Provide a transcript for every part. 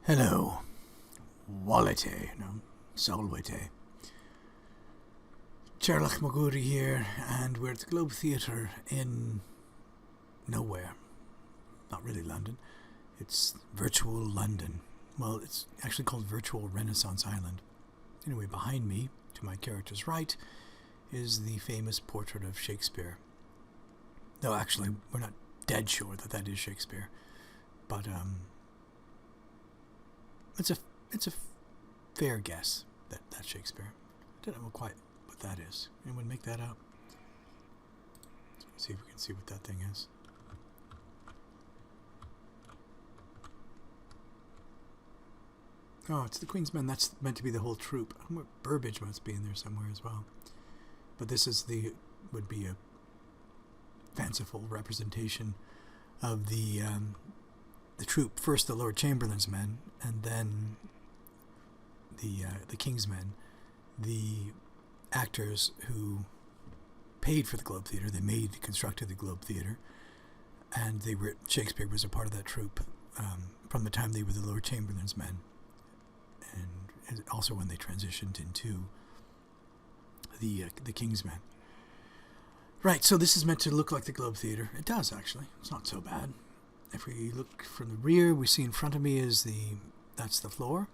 Hello, Wallite, no, Solwite. Sherlock MacQuarrie here, and we're at the Globe Theatre in nowhere. Not really London. It's virtual London. Well, it's actually called Virtual Renaissance Island. Anyway, behind me, to my character's right, is the famous portrait of Shakespeare. No, actually, we're not dead sure that that is Shakespeare, but it's a fair guess that that's Shakespeare. I don't know quite what that is. Anyone make that up? Let's see if we can see what that thing is. Oh, it's the Queen's Men. That's meant to be the whole troupe. Burbage must be in there somewhere as well. But this is would be a fanciful representation of the troupe. First the Lord Chamberlain's men, and then the King's Men. The actors who paid for the Globe Theatre, constructed the Globe Theatre, and Shakespeare was a part of that troupe from the time they were the Lord Chamberlain's men, and also when they transitioned into the King's Men. Right, so this is meant to look like the Globe Theatre. It does, actually. It's not so bad. If we look from the rear, we see in front of me that's the floor.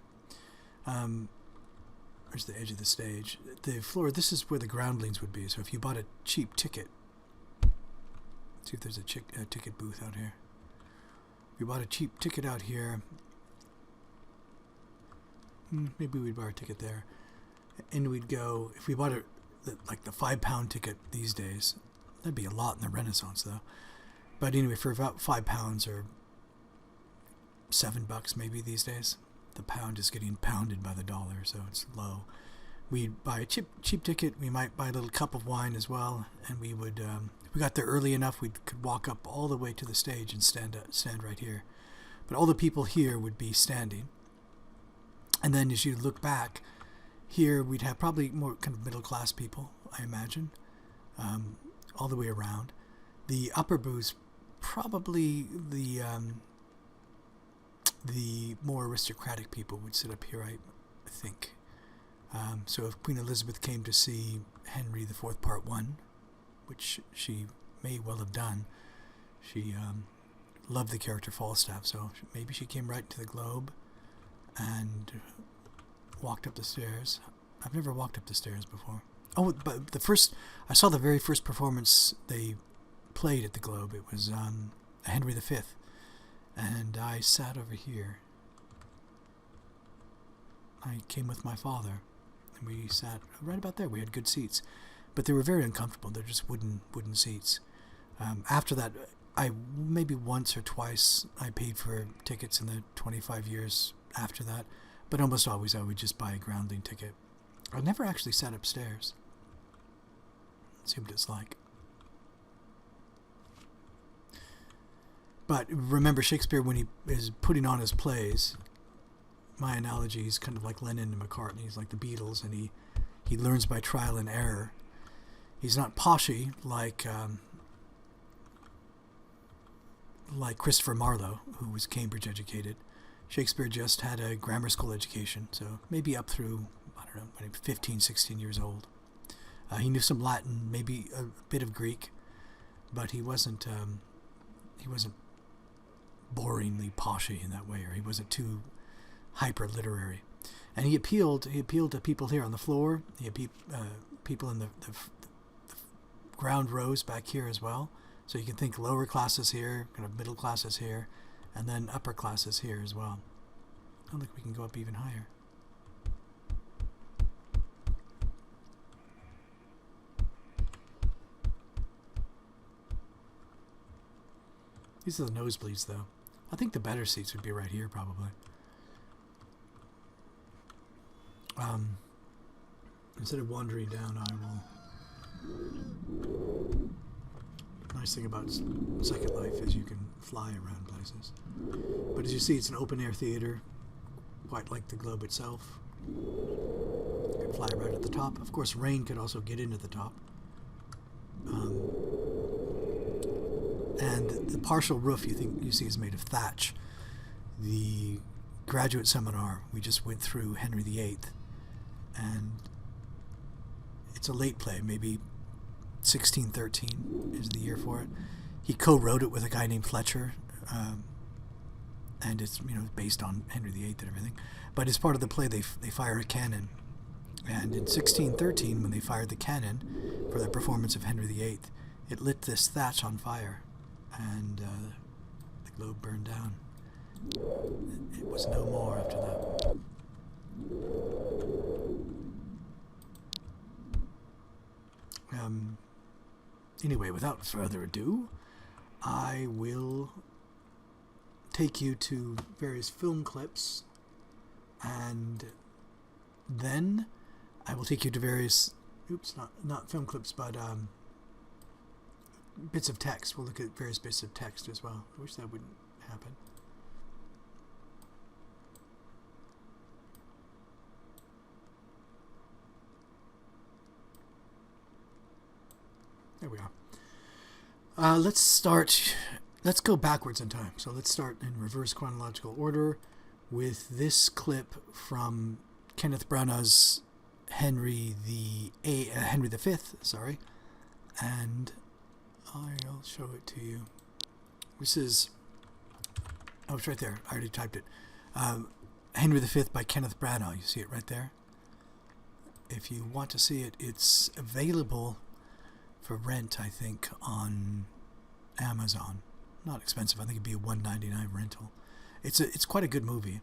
There's the edge of the stage. The floor, this is where the groundlings would be. So if you bought a cheap ticket, let's see if there's a ticket booth out here. If you bought a cheap ticket out here, maybe we'd buy a ticket there. And we'd go, if we bought like the £5 ticket these days, that'd be a lot in the Renaissance though. But anyway, for about £5 or $7 maybe these days, the pound is getting pounded by the dollar, so it's low. We'd buy a cheap ticket. We might buy a little cup of wine as well, and we would, if we got there early enough, we could walk up all the way to the stage and stand right here. But all the people here would be standing. And then as you look back, here we'd have probably more kind of middle class people, I imagine, all the way around. The upper booths, probably the more aristocratic people would sit up here, I think. So if Queen Elizabeth came to see Henry IV Part 1, which she may well have done, she loved the character Falstaff, so maybe she came right to the Globe and walked up the stairs. I've never walked up the stairs before. Oh, but I saw the very first performance they played at the Globe. It was Henry V, and I sat over here. I came with my father, and we sat right about there. We had good seats, but they were very uncomfortable. They're just wooden seats. After that, maybe once or twice I paid for tickets in the 25 years after that, but almost always I would just buy a groundling ticket. I never actually sat upstairs. Let's see what it's like. But remember, Shakespeare, when he is putting on his plays, my analogy is kind of like Lennon and McCartney. He's like the Beatles, and he learns by trial and error. He's not poshy like Christopher Marlowe, who was Cambridge educated. Shakespeare just had a grammar school education, so maybe up through, I don't know, 15, 16 years old. He knew some Latin, maybe a bit of Greek, but he wasn't boringly poshy in that way, or he wasn't too hyper literary. And he appealed to people here on the floor. He had people in the ground rows back here as well. So you can think lower classes here, kind of middle classes here, and then upper classes here as well. Oh, look, we can go up even higher. These are the nosebleeds, though. I think the better seats would be right here, probably. Instead of wandering down, I will... Nice thing about Second Life is you can fly around places. But as you see, it's an open-air theater, quite like the Globe itself. You can fly around at the top. Of course, rain could also get in at the top. And the partial roof you see is made of thatch. The graduate seminar, we just went through Henry VIII, and it's a late play, maybe 1613 is the year for it. He co-wrote it with a guy named Fletcher, and it's based on Henry VIII and everything. But as part of the play, they fire a cannon, and in 1613, when they fired the cannon for the performance of Henry VIII, it lit this thatch on fire, and the globe burned down. It was no more after that. Anyway, without further ado, I will take you to various film clips, and then I will take you to various, not film clips, but bits of text. We'll look at various bits of text as well. I wish that wouldn't happen. There we are. Let's go backwards in time. So let's start in reverse chronological order with this clip from Kenneth Branagh's Henry V, and I'll show it to you. This is, it's right there. I already typed it. Henry V by Kenneth Branagh. You see it right there? If you want to see it, it's available for rent, I think, on Amazon. Not expensive. I think it'd be a $1.99 rental. It's quite a good movie.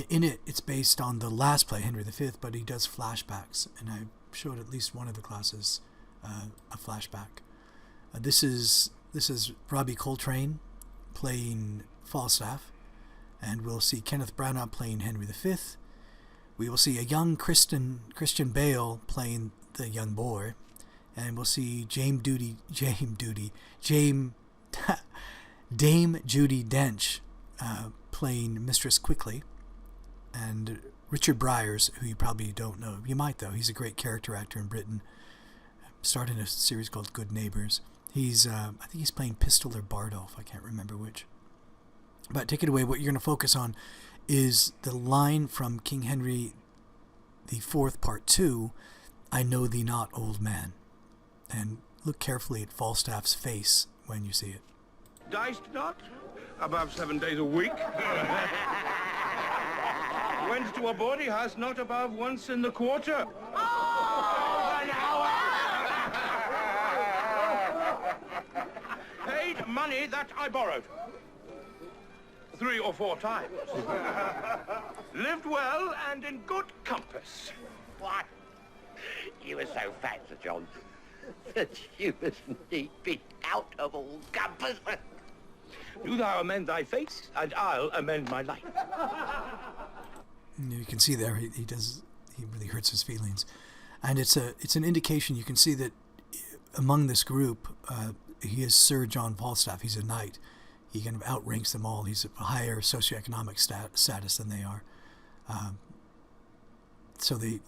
In it, it's based on the last play, Henry V, but he does flashbacks, and I showed at least one of the classes a flashback. This is Robbie Coltrane playing Falstaff, and we'll see Kenneth Branagh playing Henry V. We will see a young Christian Bale playing the young boy, and we'll see Dame Judi Dench playing Mistress Quickly, and Richard Briers, who you probably don't know. You might, though. He's a great character actor in Britain. Starred in a series called Good Neighbors. He's, I think he's playing Pistol or Bardolph. I can't remember which. But take it away. What you're going to focus on is the line from King Henry IV, Part 2, "I know thee not, old man." And look carefully at Falstaff's face when you see it. Diced not? Above 7 days a week. Went to a bawdy house not above once in the quarter. Oh, an hour! Paid money that I borrowed. 3 or 4 times. Lived well and in good compass. What? You were so fat, Sir John, that you must need be out of all compass. Do thou amend thy face, and I'll amend my life. You can see there he really hurts his feelings, and it's an indication. You can see that among this group, he is Sir John Falstaff. He's a knight. He kind of outranks them all. He's a higher socioeconomic status than they are. So they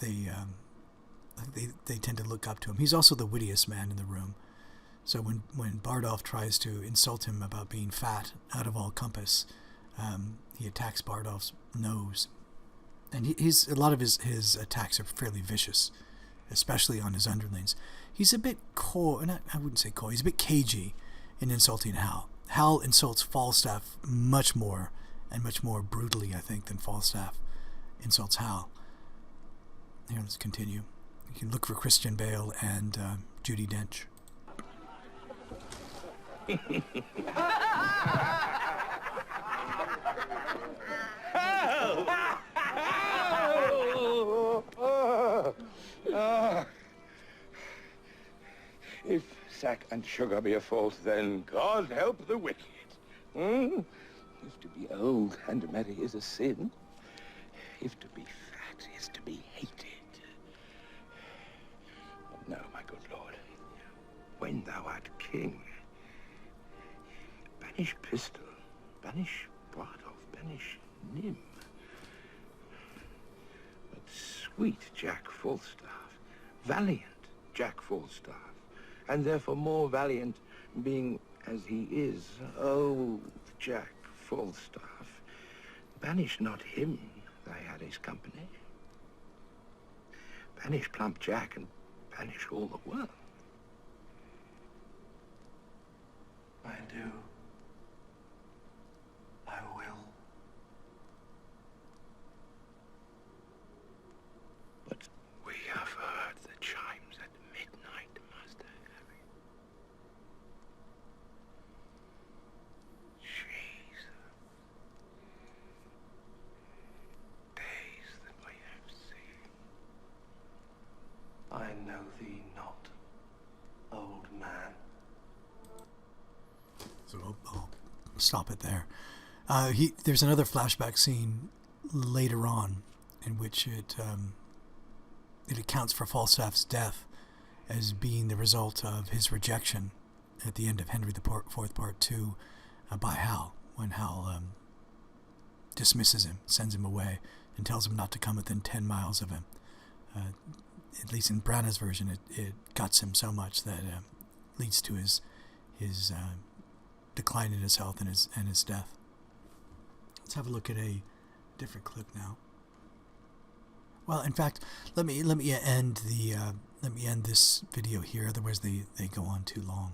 tend to look up to him. He's also the wittiest man in the room. So when Bardolph tries to insult him about being fat, out of all compass, he attacks Bardolph's nose. And a lot of his attacks are fairly vicious, especially on his underlings. He's a bit coy, I wouldn't say coy, he's a bit cagey in insulting Hal. Hal insults Falstaff much more brutally, I think, than Falstaff insults Hal. Here, let's continue. You can look for Christian Bale and Judi Dench. If sack and sugar be a fault, then God help the wicked. If to be old and merry is a sin, if to be fat is to be hated. But no, my good Lord, when thou art king, banish Pistol, banish Bardolph, banish Nym. But sweet Jack Falstaff, valiant Jack Falstaff, and therefore more valiant, being as he is, old Jack Falstaff, Banish not him, they had his company. Banish Plump Jack and banish all the world. I do. I will. But we have heard the chimes at midnight, Master Harry. Jesus. Days that we have seen. I know thee not, old man. So I'll stop it there. There's another flashback scene later on in which it accounts for Falstaff's death as being the result of his rejection at the end of Henry IV Part 2 by Hal, when Hal dismisses him, sends him away, and tells him not to come within 10 miles of him. At least in Branagh's version, it guts him so much that leads to his decline in his health and his death. Let's have a look at a different clip now. Well, in fact, let me end this video here. Otherwise, they go on too long.